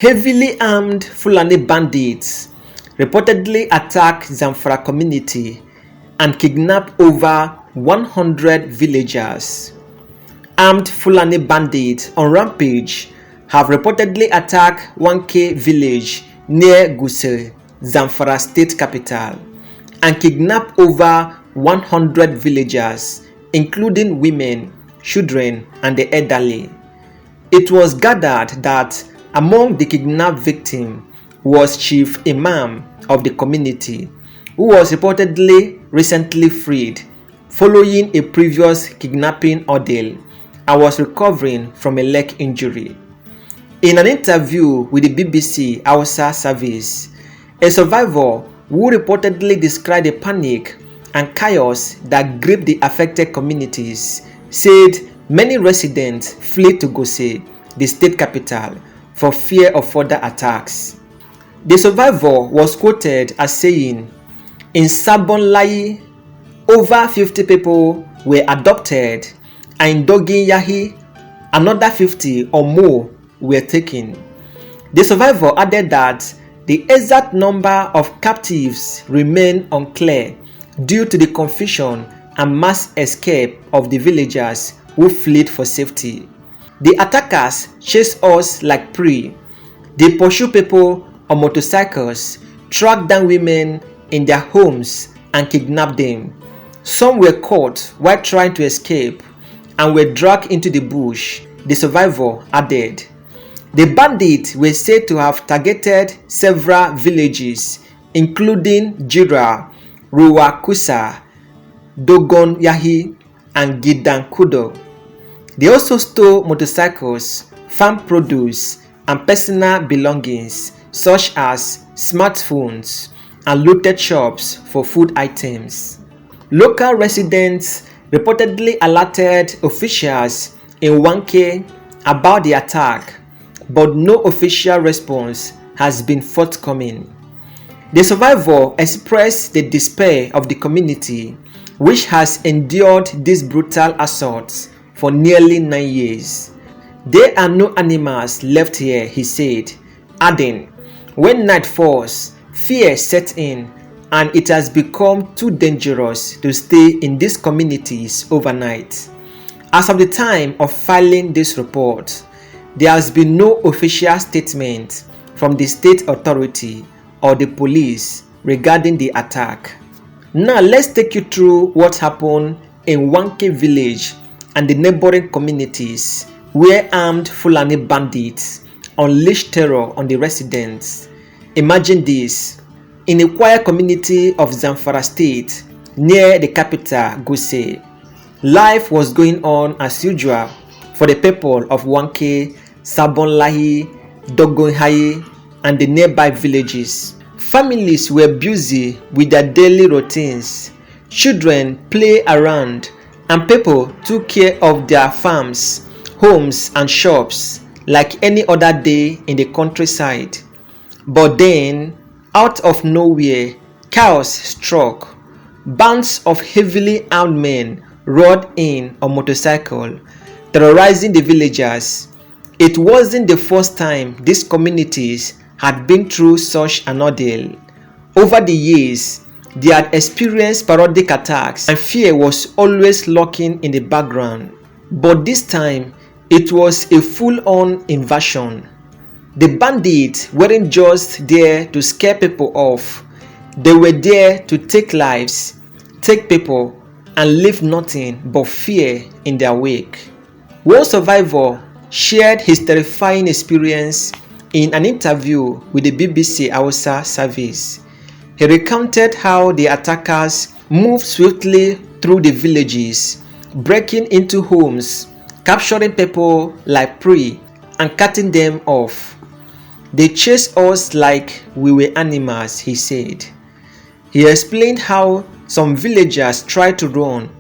Heavily armed Fulani bandits reportedly attacked Zamfara community and kidnapped over 100 villagers. Armed Fulani bandits on rampage have reportedly attacked 1K village near Gusau, Zamfara state capital, and kidnapped over 100 villagers, including women, children, and the elderly. It was gathered that among the kidnapped victims was Chief Imam of the community, who was reportedly recently freed following a previous kidnapping ordeal and was recovering from a leg injury. In an interview with the BBC Hausa service, a survivor who reportedly described the panic and chaos that gripped the affected communities said many residents fled to Gusau, the state capital, for fear of further attacks. The survivor was quoted as saying, "In Sabon Layi, over 50 people were adopted, and in Dogin Yahi, another 50 or more were taken." The survivor added that the exact number of captives remain unclear due to the confusion and mass escape of the villagers who fled for safety. The attackers chase us like prey. They pursue people on motorcycles, track down women in their homes, and kidnap them. Some were caught while trying to escape and were dragged into the bush, the survivor added. The bandits were said to have targeted several villages, including Jira, Ruwakusa, Dogon Yahi, and Gidankudo. They also stole motorcycles, farm produce, and personal belongings such as smartphones, and looted shops for food items. Local residents reportedly alerted officials in 1K about the attack, but no official response has been forthcoming. The survivor expressed the despair of the community, which has endured these brutal assaults for nearly 9 years. "There are no animals left here," he said, adding, "When night falls, fear sets in, and it has become too dangerous to stay in these communities overnight." As of the time of filing this report, there has been no official statement from the state authority or the police regarding the attack. Now let's take you through what happened in 1K village and the neighboring communities where armed Fulani bandits unleashed terror on the residents. Imagine this: in a quiet community of Zamfara state near the capital Gusau, life was going on as usual for the people of 1K, Sabon Lahi, Dogon Yahi, and the nearby villages. Families were busy with their daily routines. Children play around, and people took care of their farms, homes, and shops like any other day in the countryside. But then, out of nowhere, chaos struck. Bands of heavily armed men rode in on motorcycles, terrorizing the villagers. It wasn't the first time these communities had been through such an ordeal. Over the years, they had experienced sporadic attacks, and fear was always lurking in the background. But this time, it was a full-on invasion. The bandits weren't just there to scare people off. They were there to take lives, take people, and leave nothing but fear in their wake. One survivor shared his terrifying experience in an interview with the BBC Hausa service. He recounted how the attackers moved swiftly through the villages, breaking into homes, capturing people like prey, and cutting them off. "They chased us like we were animals," he said. He explained how some villagers tried to run,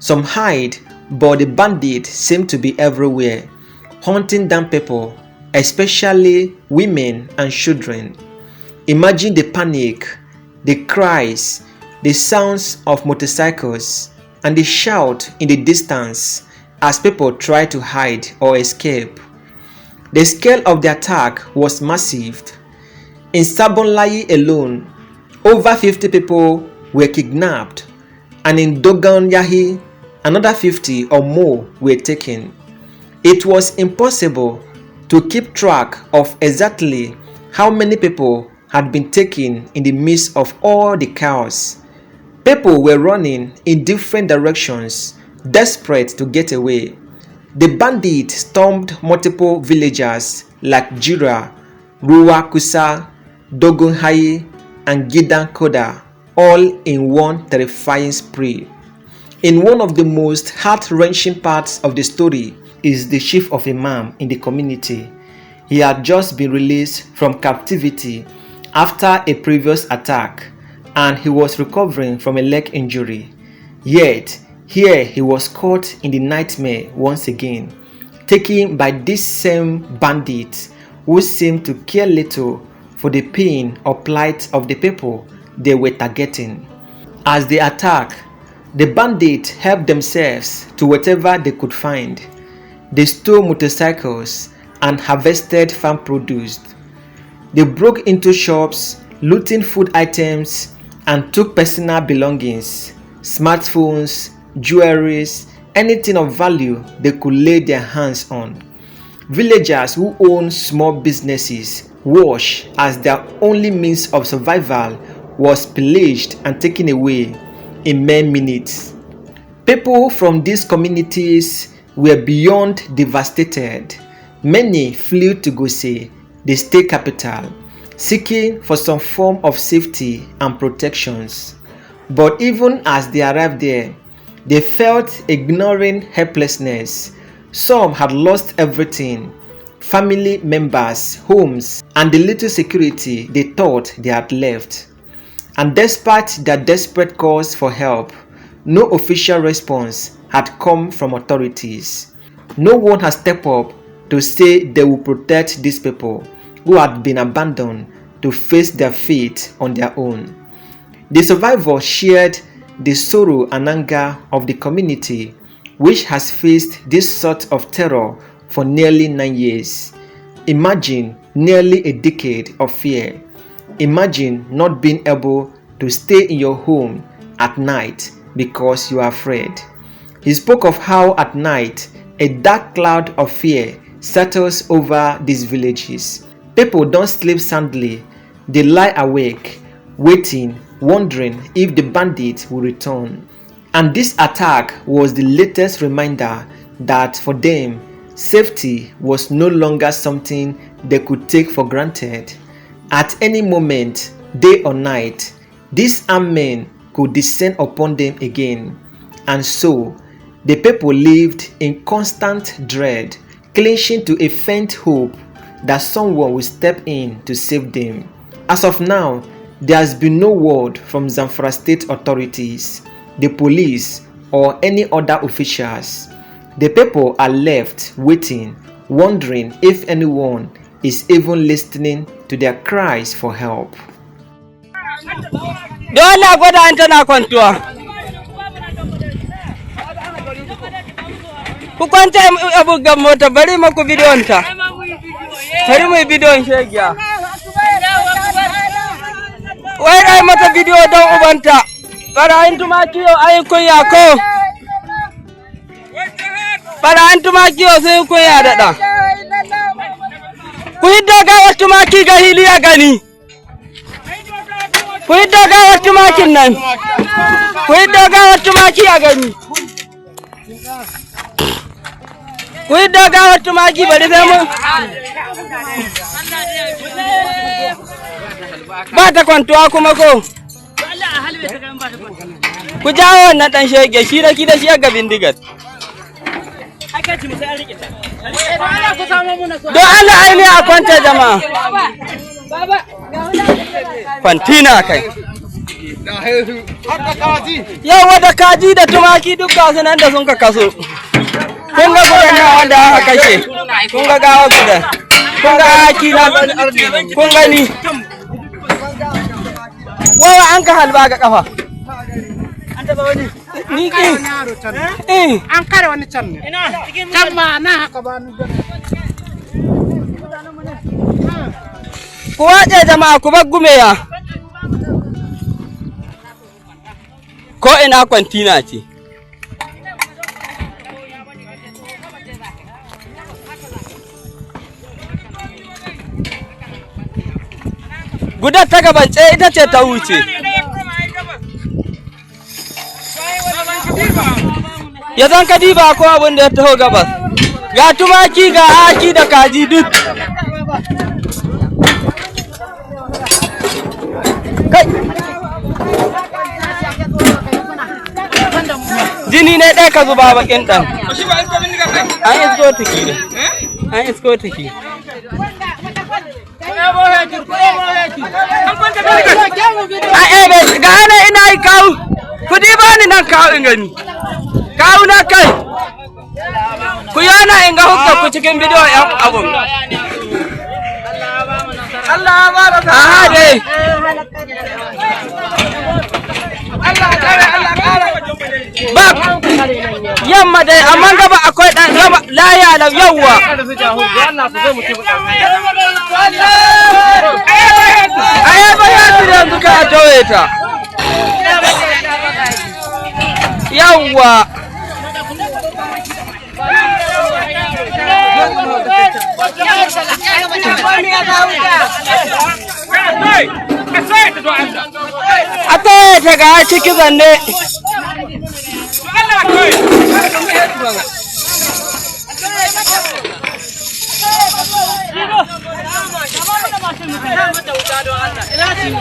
some hide, but the bandits seemed to be everywhere, hunting down people, especially women and children. Imagine the panic, the cries, the sounds of motorcycles, and the shout in the distance as people try to hide or escape. The scale of the attack was massive. In Sabonlayi alone, over 50 people were kidnapped, and in Dogon Yahi, another 50 or more were taken. It was impossible to keep track of exactly how many people had been taken in the midst of all the chaos. People were running in different directions, desperate to get away. The bandits stormed multiple villages like Jira, Ruwa Kusa, Dogonhayi, and Gidan Koda, all in one terrifying spree. In one of the most heart-wrenching parts of the story is the chief of imam in the community. He had just been released from captivity after a previous attack, and he was recovering from a leg injury. Yet, here he was caught in the nightmare once again, taken by these same bandits who seemed to care little for the pain or plight of the people they were targeting. As they attacked, the bandits helped themselves to whatever they could find. They stole motorcycles and harvested farm produce. They broke into shops, looting food items, and took personal belongings, smartphones, jewelries, anything of value they could lay their hands on. Villagers who own small businesses, wash as their only means of survival, was pillaged and taken away in mere minutes. People from these communities were beyond devastated. Many flew to Gose, the state capital, seeking for some form of safety and protections. But even as they arrived there, they felt ignoring helplessness. Some had lost everything: family members, homes, and the little security they thought they had left. And despite their desperate calls for help, no official response had come from authorities. No one had stepped up to say they will protect these people who had been abandoned to face their fate on their own. The survivors shared the sorrow and anger of the community, which has faced this sort of terror for nearly 9 years. Imagine nearly a decade of fear. Imagine not being able to stay in your home at night because you are afraid. He spoke of how at night a dark cloud of fear settles over these villages. People don't sleep soundly. They lie awake, waiting, wondering if the bandits will return. And this attack was the latest reminder that for them, safety was no longer something they could take for granted. At any moment, day or night, these armed men could descend upon them again. And so, the people lived in constant dread, clinging to a faint hope that someone will step in to save them. As of now, there has been no word from Zamfara state authorities, the police, or any other officials. The people are left waiting, wondering if anyone is even listening to their cries for help. Dole gwada an tana kwantuwa. Ku kwanta abugan mota bari maku bidiyon ta. Bari mu bidiyon shegiya. Wai ai mata bidiyo don ubanta. Barayin tumaki yau ayin kunya ko. Barayin tumaki yau sai kunya da ɗan. Ku yi dogawar tumaki ga hili a gani. Ku yi dogawar tumakin nan. Ku yi dogawar tumaki a gani. Ku yi dogawar tumaki bari sai mun. Ba ta kwantuwa kuma ko. Ku jawo wannan ɗan shege shi da shi ga bindigar. Don Allah aini a kwanta jama'a. Fantina kai. Yawa da kaji da tumaki duk gasu nan da sun ka kaso. Kun ga gudan nan wanda aka kashe. Kun ga gawa gudan. Kun ga haki na kun gani. Wawa an ka halba ga kafa. An taba wani. Ni ki. An kare wani can ne. Can ma na haka ba ni. ku wace jama'a ku bar gumeya ko ina kwantina ce gudar ta gabance ita ce ta wuce ya zan kadiba ko abin da ya taho gabas ga tumaki ga haki da kaji duk jini ne ɗaya ka zuba bakin ɗan an isko taki ne an isko taki a ebe ga ana ina yi kawo kudi ba ni nan kawo in gani kawo na kai ku yana in ga hukka ku cikin bidiyo yan abun Allah ba da aha dai Allah kare ba yamma dai amma gaba akwai dan gaba laya lam yawwa ayaba ya tire yanzu ka tawaye ta yawwa a tsaye ta ga ciki zanne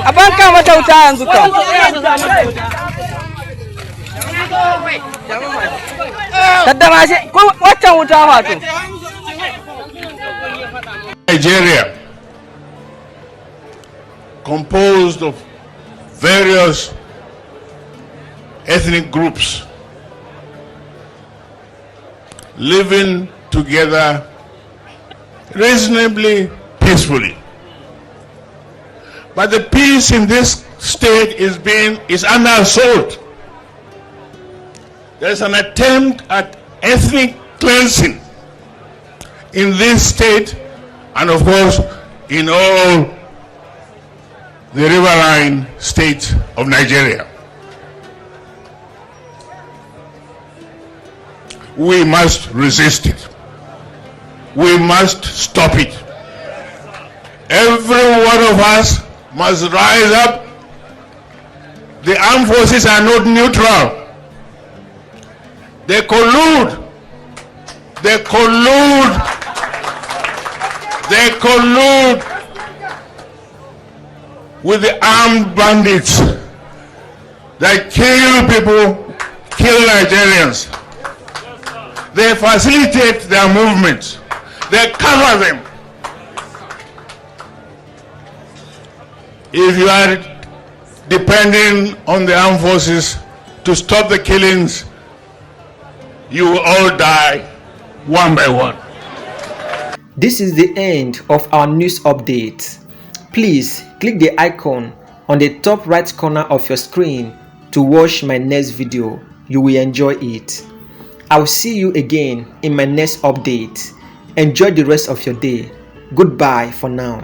a banka mata wuta yanzu kan taddama shi waccan wuta mato Nigeria, composed of various ethnic groups living together reasonably peacefully. But the peace in this state is under assault. There's an attempt at ethnic cleansing in this state and of course in all the riverine states of Nigeria. We must resist it. We must stop it. Every one of us must rise up. The armed forces are not neutral. They collude. They collude. They collude with the armed bandits that kill people, kill Nigerians. They facilitate their movements. They cover them. If you are depending on the armed forces to stop the killings, you will all die one by one. This is the end of our news update. Please click the icon on the top right corner of your screen to watch my next video. You will enjoy it. I'll see you again in my next update. Enjoy the rest of your day. Goodbye for now.